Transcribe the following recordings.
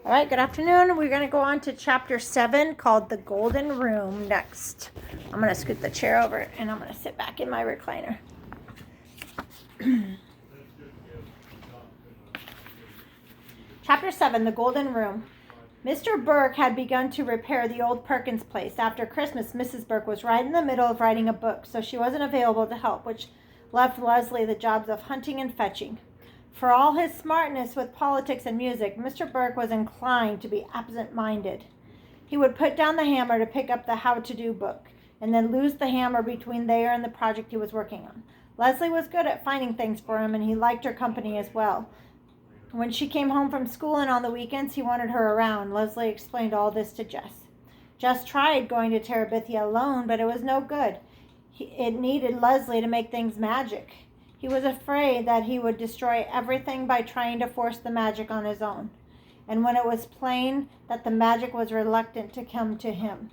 All right, good afternoon. We're going to go on to chapter 7 called The Golden Room next. I'm going to scoot the chair over and I'm going to sit back in my recliner. Chapter 7, The Golden Room. Mr. Burke had begun to repair the old Perkins place. After Christmas, Mrs. Burke was right in the middle of writing a book, so she wasn't available to help, which left Leslie the jobs of hunting and fetching. For all his smartness with politics and music, Mr. Burke was inclined to be absent-minded. He would put down the hammer to pick up the how-to-do book, and then lose the hammer between there and the project he was working on. Leslie was good at finding things for him, and he liked her company as well. When she came home from school and on the weekends, he wanted her around. Leslie explained all this to Jess. Jess tried going to Terabithia alone, but it was no good. It needed Leslie to make things magic. He was afraid that he would destroy everything by trying to force the magic on his own, and when it was plain that the magic was reluctant to come to him.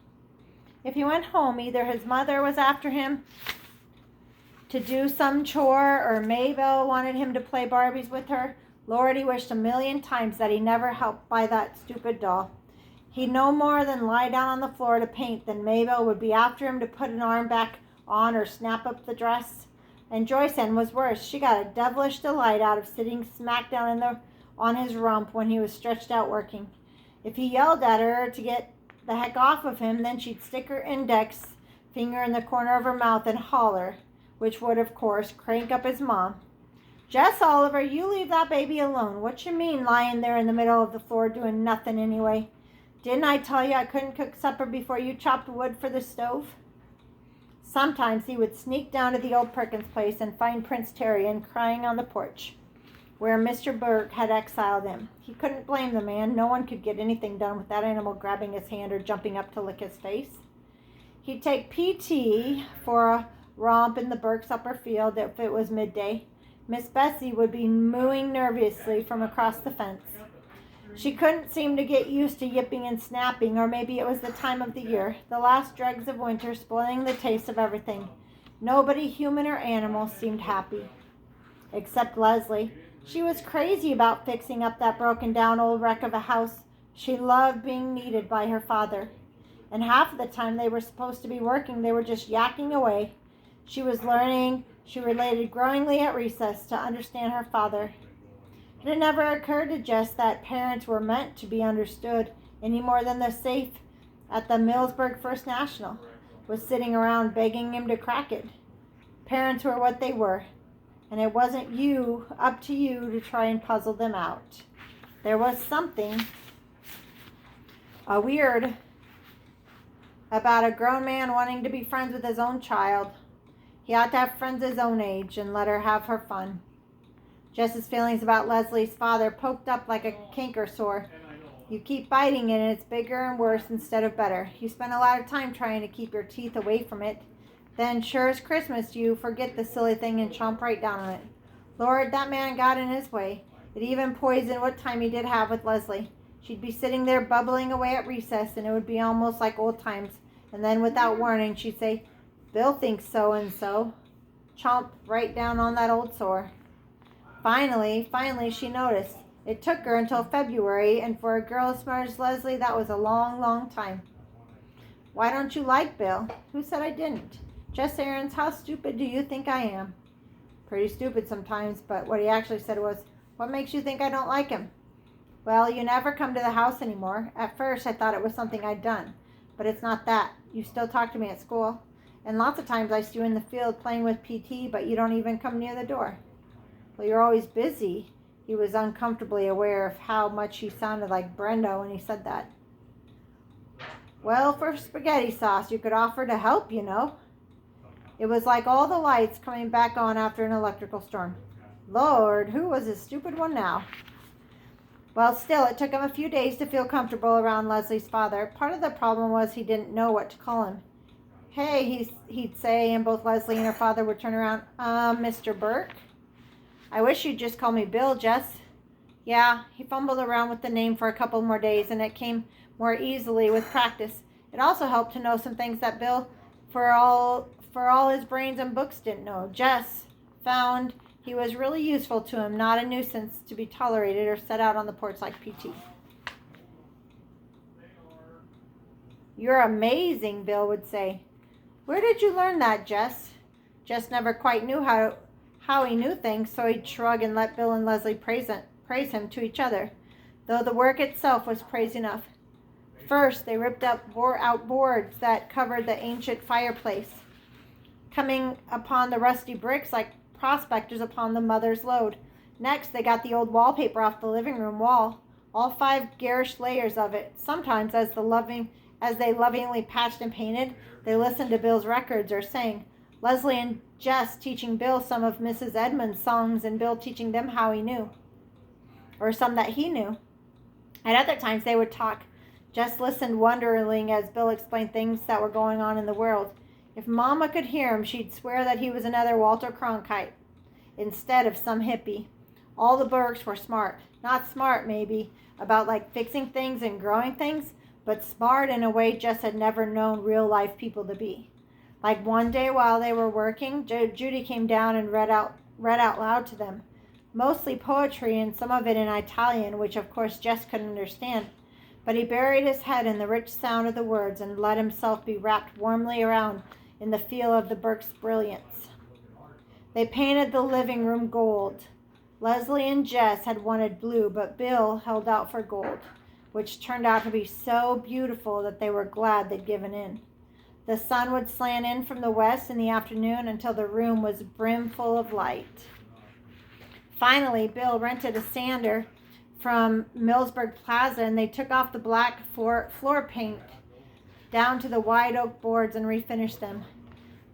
If he went home, either his mother was after him to do some chore, or Mabel wanted him to play Barbies with her. Lord, he wished a million times that he never helped buy that stupid doll. He'd no more than lie down on the floor to paint than Mabel would be after him to put an arm back on or snap up the dress. And Joyce Ann was worse. She got a devilish delight out of sitting smack down on his rump when he was stretched out working. If he yelled at her to get the heck off of him, then she'd stick her index finger in the corner of her mouth and holler, which would, of course, crank up his mom. Jess Oliver, you leave that baby alone. What you mean lying there in the middle of the floor doing nothing anyway? Didn't I tell you I couldn't cook supper before you chopped wood for the stove? Sometimes he would sneak down to the old Perkins place and find Prince Terrian crying on the porch, where Mr. Burke had exiled him. He couldn't blame the man. No one could get anything done with that animal grabbing his hand or jumping up to lick his face. He'd take PT for a romp in the Burke's upper field if it was midday. Miss Bessie would be mooing nervously from across the fence. She couldn't seem to get used to yipping and snapping, or maybe it was the time of the year, the last dregs of winter spoiling the taste of everything. Nobody, human or animal, seemed happy. Except Leslie. She was crazy about fixing up that broken-down old wreck of a house. She loved being needed by her father. And half of the time they were supposed to be working, they were just yakking away. She was learning. She related growingly at recess to understand her father. It had never occurred to Jess that parents were meant to be understood any more than the safe at the Millsburg First National was sitting around begging him to crack it. Parents were what they were, and it wasn't up to you to try and puzzle them out. There was something weird about a grown man wanting to be friends with his own child. He ought to have friends his own age and let her have her fun. Jess's feelings about Leslie's father poked up like a canker sore. You keep biting it and it's bigger and worse instead of better. You spend a lot of time trying to keep your teeth away from it. Then, sure as Christmas, you forget the silly thing and chomp right down on it. Lord, that man got in his way. It even poisoned what time he did have with Leslie. She'd be sitting there bubbling away at recess, and it would be almost like old times. And then, without warning, she'd say, Bill thinks so-and-so. Chomp right down on that old sore. Finally, she noticed. It took her until February, and for a girl as smart as Leslie, that was a long, long time. Why don't you like Bill? Who said I didn't? Jess Aarons, how stupid do you think I am? Pretty stupid sometimes, but what he actually said was, what makes you think I don't like him? Well, you never come to the house anymore. At first, I thought it was something I'd done, but it's not that. You still talk to me at school, and lots of times I see you in the field playing with PT, but you don't even come near the door. Well, you're always busy. He was uncomfortably aware of how much he sounded like Brenda when he said that. Well, for spaghetti sauce, you could offer to help, you know. It was like all the lights coming back on after an electrical storm. Lord, who was this stupid one now? Well, still, it took him a few days to feel comfortable around Leslie's father. Part of the problem was he didn't know what to call him. Hey, he'd say, and both Leslie and her father would turn around. Mr. Burke? I wish you'd just call me Bill, Jess. Yeah, he fumbled around with the name for a couple more days, and it came more easily with practice. It also helped to know some things that Bill, for all his brains and books, didn't know. Jess found he was really useful to him, not a nuisance to be tolerated or set out on the porch like PT. "You're amazing," Bill would say. "Where did you learn that, Jess?" Jess never quite knew how he knew things, so he'd shrug and let Bill and Leslie praise him to each other, though the work itself was praise enough. First, they ripped out boards that covered the ancient fireplace, coming upon the rusty bricks like prospectors upon the mother's load. Next, they got the old wallpaper off the living room wall, all 5 garish layers of it. Sometimes, as they lovingly patched and painted, they listened to Bill's records or sang. Leslie and Jess teaching Bill some of Mrs. Edmund's songs, and Bill teaching them how he knew, or some that he knew. At other times, they would talk. Jess listened wonderingly as Bill explained things that were going on in the world. If Mama could hear him, she'd swear that he was another Walter Cronkite instead of some hippie. All the Burks were smart. Not smart, maybe, about like fixing things and growing things, but smart in a way Jess had never known real-life people to be. Like one day while they were working, Judy came down and read out loud to them, mostly poetry and some of it in Italian, which of course Jess couldn't understand. But he buried his head in the rich sound of the words and let himself be wrapped warmly around in the feel of the Burke's brilliance. They painted the living room gold. Leslie and Jess had wanted blue, but Bill held out for gold, which turned out to be so beautiful that they were glad they'd given in. The sun would slant in from the west in the afternoon until the room was brimful of light. Finally, Bill rented a sander from Millsburg Plaza, and they took off the black floor paint down to the wide oak boards and refinished them.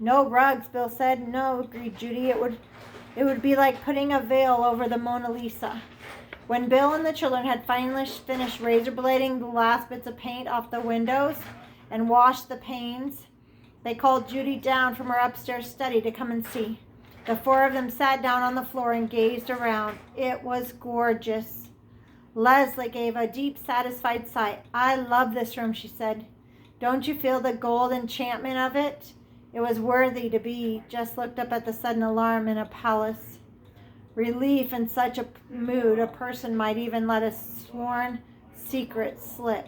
"No rugs," Bill said. "No," agreed Judy. It would be like putting a veil over the Mona Lisa." When Bill and the children had finally finished razor blading the last bits of paint off the windows and washed the panes, they called Judy down from her upstairs study to come and see. The 4 of them sat down on the floor and gazed around. It was gorgeous. Leslie gave a deep, satisfied sigh. "I love this room," she said. "Don't you feel the gold enchantment of it?" It was worthy to be. Just looked up at the sudden alarm in a palace. Relief in such a mood, a person might even let a sworn secret slip.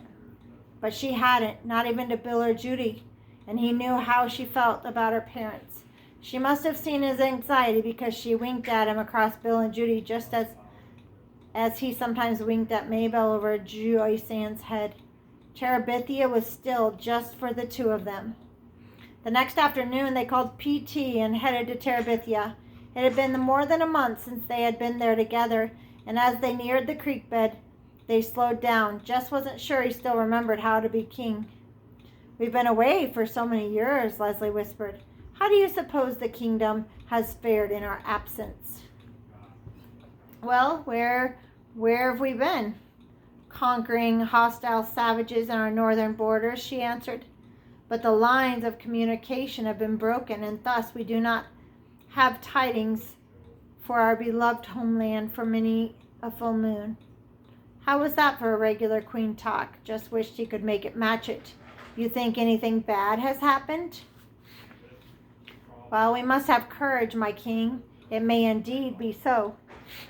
But she hadn't, not even to Bill or Judy, and he knew how she felt about her parents. She must have seen his anxiety because she winked at him across Bill and Judy just as he sometimes winked at Mabel over Joyce Ann's head. Terabithia was still just for the 2 of them. The next afternoon they called PT and headed to Terabithia. It had been more than a month since they had been there together, and as they neared the creek bed, they slowed down. Jess wasn't sure he still remembered how to be king. "We've been away for so many years," Leslie whispered. "How do you suppose the kingdom has fared in our absence?" "Well, where have we been?" "Conquering hostile savages on our northern borders," she answered. "But the lines of communication have been broken, and thus we do not have tidings for our beloved homeland for many a full moon." "How was that for a regular queen talk? Just wished he could make it match it. You think anything bad has happened?" "Well, we must have courage, my king. It may indeed be so."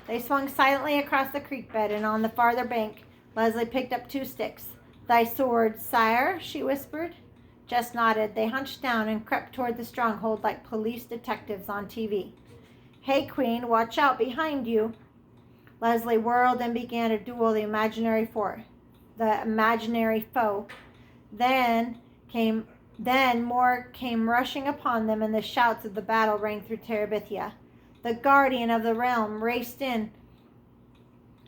They swung silently across the creek bed, and on the farther bank, Leslie picked up 2 sticks. "Thy sword, sire?" she whispered. Jess nodded. They hunched down and crept toward the stronghold like police detectives on TV. "Hey, Queen, watch out behind you." Leslie whirled and began to duel the imaginary foe. Then more came rushing upon them, and the shouts of the battle rang through Terabithia. The guardian of the realm raced in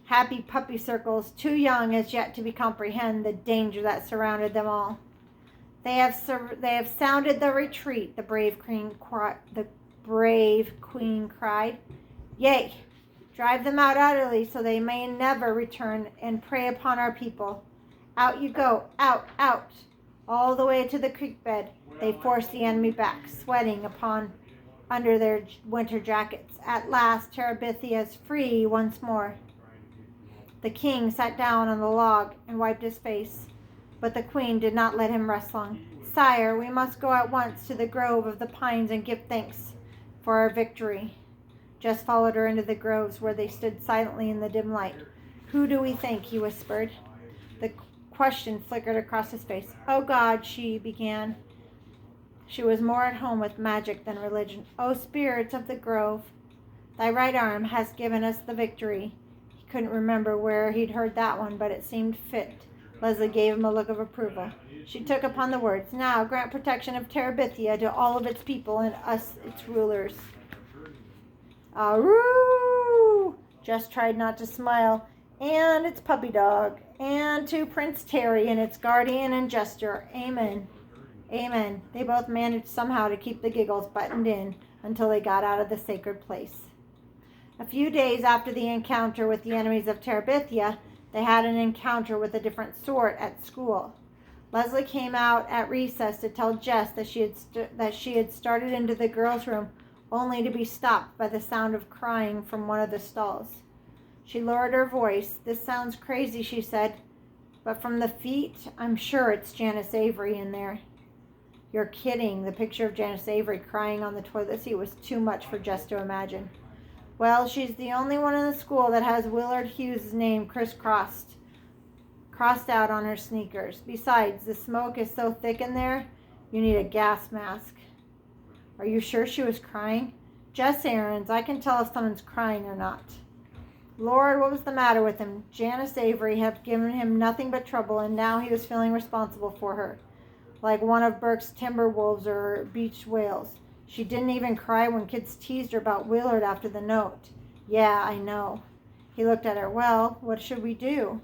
happy puppy circles, too young as yet to comprehend the danger that surrounded them all. They have sounded the retreat," the brave queen cried. "Yea, drive them out utterly so they may never return and prey upon our people. Out you go, out, out." All the way to the creek bed, they forced the enemy back, sweating under their winter jackets. At last, Terabithia is free once more. The king sat down on the log and wiped his face, but the queen did not let him rest long. "Sire, we must go at once to the grove of the pines and give thanks for our victory." Jess followed her into the groves, where they stood silently in the dim light. "Who do we think?" he whispered. The question flickered across his face. "Oh, God," she began. She was more at home with magic than religion. "Oh, spirits of the grove, thy right arm has given us the victory." He couldn't remember where he'd heard that one, but it seemed fit. Leslie gave him a look of approval. She took upon the words. "Now grant protection of Terabithia to all of its people and us, its rulers." "Aroo!" Jess tried not to smile. "And its puppy dog. And to Prince Terry and its guardian and jester. Amen." Amen. They both managed somehow to keep the giggles buttoned in until they got out of the sacred place. A few days after the encounter with the enemies of Terabithia, they had an encounter with a different sort at school. Leslie came out at recess to tell Jess that she had started into the girls' room only to be stopped by the sound of crying from one of the stalls. She lowered her voice. "This sounds crazy," she said, "but from the feet, I'm sure it's Janice Avery in there." "You're kidding." The picture of Janice Avery crying on the toilet seat was too much for Jess to imagine. "Well, she's the only one in the school that has Willard Hughes' name crossed out on her sneakers. Besides, the smoke is so thick in there, you need a gas mask." "Are you sure she was crying?" "Jess Aarons, I can tell if someone's crying or not." Lord, what was the matter with him? Janice Avery had given him nothing but trouble, and now he was feeling responsible for her, like one of Burke's timber wolves or beached whales. She didn't even cry when kids teased her about Willard after the note. "Yeah, I know." He looked at her. "Well, what should we do?"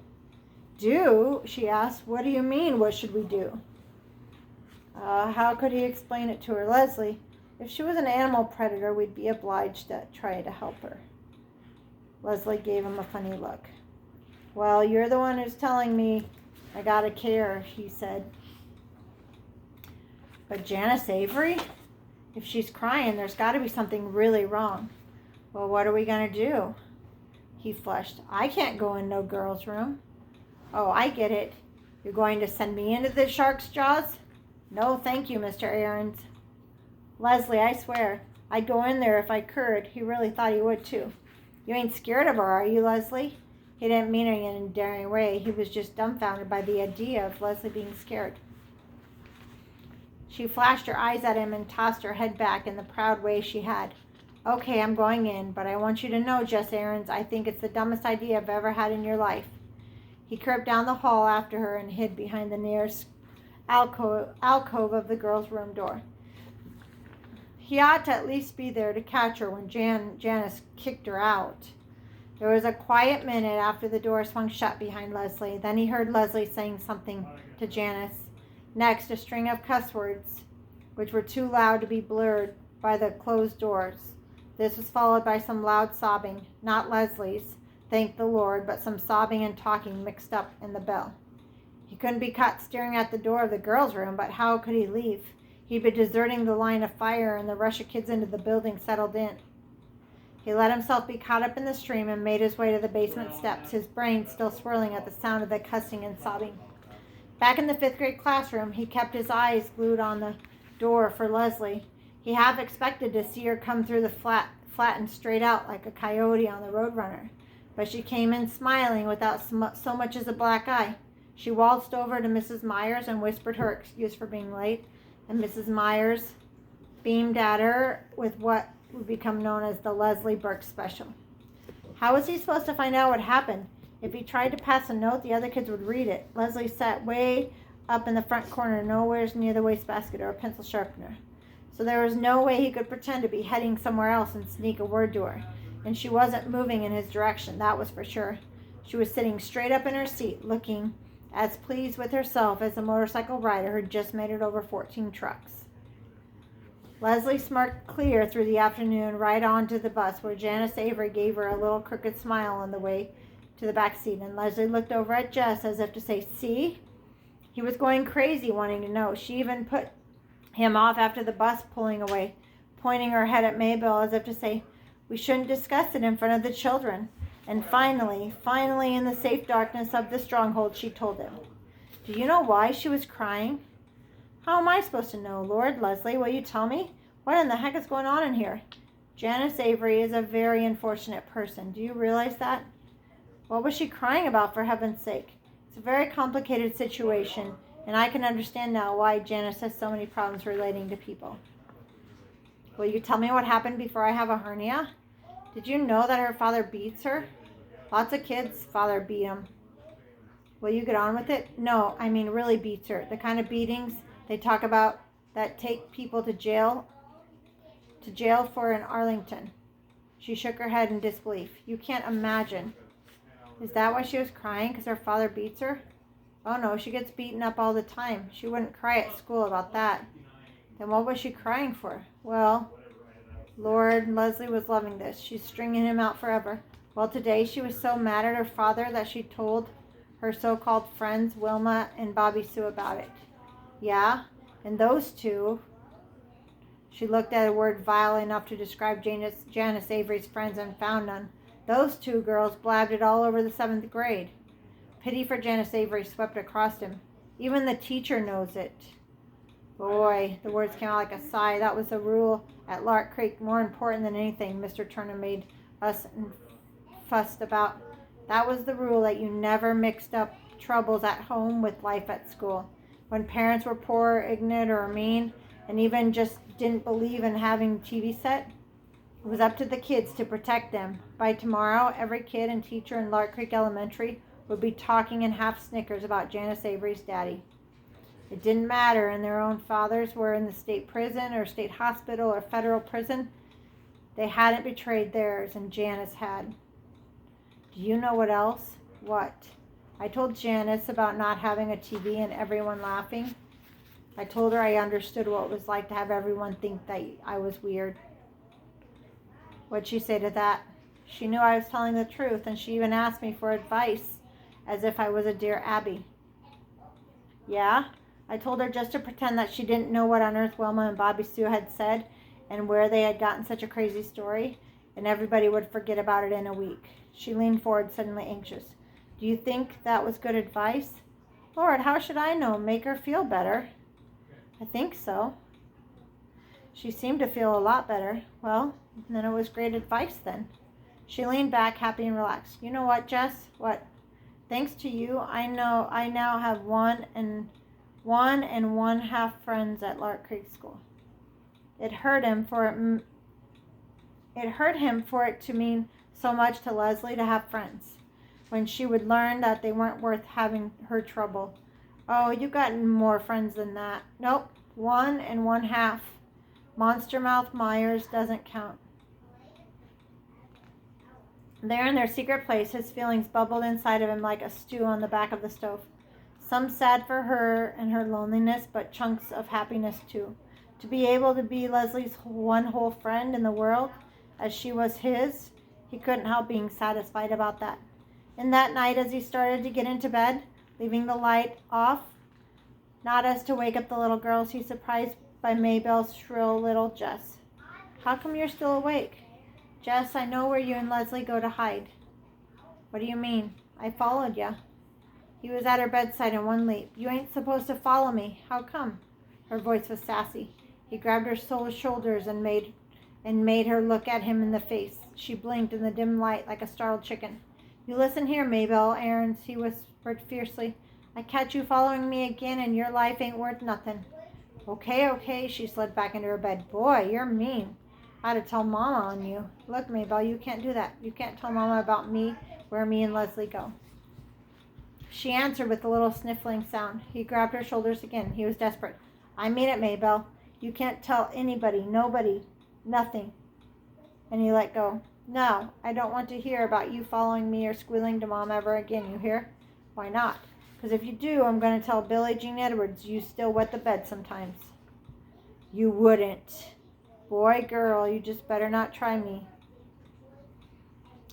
"Do?" she asked. "What do you mean, what should we do?" How could he explain it to her? "Leslie, if she was an animal predator, we'd be obliged to try to help her." Leslie gave him a funny look. "Well, you're the one who's telling me I gotta care," he said. "But Janice Avery? If she's crying, there's got to be something really wrong." "Well, what are we going to do?" He flushed. "I can't go in no girl's room." "Oh, I get it. You're going to send me into the shark's jaws?" "No, thank you, Mr. Aarons." "Leslie, I swear, I'd go in there if I could." He really thought he would, too. "You ain't scared of her, are you, Leslie?" He didn't mean it in a daring way. He was just dumbfounded by the idea of Leslie being scared. She flashed her eyes at him and tossed her head back in the proud way she had. "Okay, I'm going in, but I want you to know, Jess Aarons, I think it's the dumbest idea I've ever had in your life." He crept down the hall after her and hid behind the nearest alcove of the girls' room door. He ought to at least be there to catch her when Janice kicked her out. There was a quiet minute after the door swung shut behind Leslie. Then he heard Leslie saying something to Janice. Next, a string of cuss words, which were too loud to be blurred by the closed doors. This was followed by some loud sobbing, not Leslie's, thank the Lord, but some sobbing and talking mixed up in the bell. He couldn't be caught staring at the door of the girls' room, but how could he leave? He'd be deserting the line of fire, and the rush of kids into the building settled in. He let himself be caught up in the stream and made his way to the basement steps, his brain still swirling at the sound of the cussing and sobbing. Back in the 5th grade classroom, he kept his eyes glued on the door for Leslie. He half expected to see her come through the flat and straight out like a coyote on the Roadrunner. But she came in smiling without so much as a black eye. She waltzed over to Mrs. Myers and whispered her excuse for being late, and Mrs. Myers beamed at her with what would become known as the Leslie Burke special. How was he supposed to find out what happened? If he tried to pass a note, the other kids would read it. Leslie sat way up in the front corner, nowhere near the wastebasket or a pencil sharpener. So there was no way he could pretend to be heading somewhere else and sneak a word to her. And she wasn't moving in his direction, that was for sure. She was sitting straight up in her seat, looking as pleased with herself as a motorcycle rider who'd just made it over 14 trucks. Leslie smirked clear through the afternoon right on to the bus, where Janice Avery gave her a little crooked smile on the way to the back seat, and Leslie looked over at Jess as if to say, "See?" He was going crazy wanting to know. She even put him off after the bus pulling away, pointing her head at Mabel as if to say, "We shouldn't discuss it in front of the children." And finally, in the safe darkness of the stronghold, she told him. "Do you know why she was crying?" "How am I supposed to know, Lord? Leslie, will you tell me? What in the heck is going on in here?" "Janice Avery is a very unfortunate person. Do you realize that?" "What was she crying about, for heaven's sake?" It's a very complicated situation, and I can understand now why Janice has so many problems relating to people. Will you tell me what happened before I have a hernia? Did you know that her father beats her? Lots of kids' father beat them. Will you get on with it? No, I mean really beats her. The kind of beatings they talk about that take people to jail for in Arlington. She shook her head in disbelief. You can't imagine. Is that why she was crying? Because her father beats her? Oh no, she gets beaten up all the time. She wouldn't cry at school about that. Then what was she crying for? Well, Lord, Leslie was loving this. She's stringing him out forever. Well, today she was so mad at her father that she told her so-called friends, Wilma and Bobby Sue, about it. Yeah? And those two, she looked at a word vile enough to describe Janice Avery's friends and found none. Those two girls blabbed it all over the 7th grade. Pity for Janice Avery swept across him. Even the teacher knows it. Boy, the words came out like a sigh. That was the rule at Lark Creek, more important than anything Mr. Turner made us and fussed about. That was the rule, that you never mixed up troubles at home with life at school. When parents were poor, ignorant, or mean, and even just didn't believe in having TV set, it was up to the kids to protect them. By tomorrow, every kid and teacher in Lark Creek Elementary would be talking in half snickers about Janice Avery's daddy. It didn't matter, and their own fathers were in the state prison or state hospital or federal prison. They hadn't betrayed theirs, and Janice had. Do you know what else? What? I told Janice about not having a TV and everyone laughing. I told her I understood what it was like to have everyone think that I was weird. What'd she say to that? She knew I was telling the truth, and she even asked me for advice, as if I was a dear Abby. Yeah? I told her just to pretend that she didn't know what on earth Wilma and Bobby Sue had said and where they had gotten such a crazy story, and everybody would forget about it in a week. She leaned forward, suddenly anxious. Do you think that was good advice? Lord, how should I know? Make her feel better. I think so. She seemed to feel a lot better. Well, then it was great advice then. She leaned back, happy and relaxed. You know what, Jess? What? Thanks to you, I now have one and 1.5 friends at Lark Creek School. It hurt him for it to mean so much to Leslie to have friends, when she would learn that they weren't worth having her trouble. Oh, you got more friends than that. Nope, 1.5. Monster Mouth Myers doesn't count. There in their secret place, his feelings bubbled inside of him like a stew on the back of the stove. Some sad for her and her loneliness, but chunks of happiness too. To be able to be Leslie's one whole friend in the world, as she was his, he couldn't help being satisfied about that. And that night, as he started to get into bed, leaving the light off, not as to wake up the little girls, he surprised by Maybelle's shrill little Jess. How come you're still awake? Jess, I know where you and Leslie go to hide. What do you mean? I followed ya. He was at her bedside in one leap. You ain't supposed to follow me. How come? Her voice was sassy. He grabbed her shoulders and made her look at him in the face. She blinked in the dim light like a startled chicken. You listen here, Maybelle Aarons, he whispered fiercely. I catch you following me again and your life ain't worth nothing. Okay, she slid back into her bed. Boy, you're mean. I had to tell Mama on you. Look, Maybelle, you can't do that. You can't tell Mama about me, where me and Leslie go. She answered with a little sniffling sound. He grabbed her shoulders again. He was desperate. I mean it, Maybelle. You can't tell anybody, nobody, nothing. And he let go. No, I don't want to hear about you following me or squealing to Mom ever again, you hear? Why not? Because if you do, I'm going to tell Billie Jean Edwards you still wet the bed sometimes. You wouldn't. Boy, girl, you just better not try me.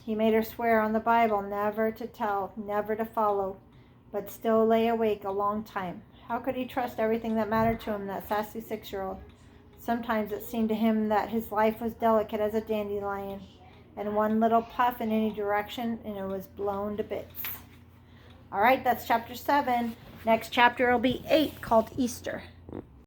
He made her swear on the Bible never to tell, never to follow, but still lay awake a long time. How could he trust everything that mattered to him, that sassy 6-year-old? Sometimes it seemed to him that his life was delicate as a dandelion, and one little puff in any direction, and it was blown to bits. All right, that's chapter 7. Next chapter will be 8, called Easter.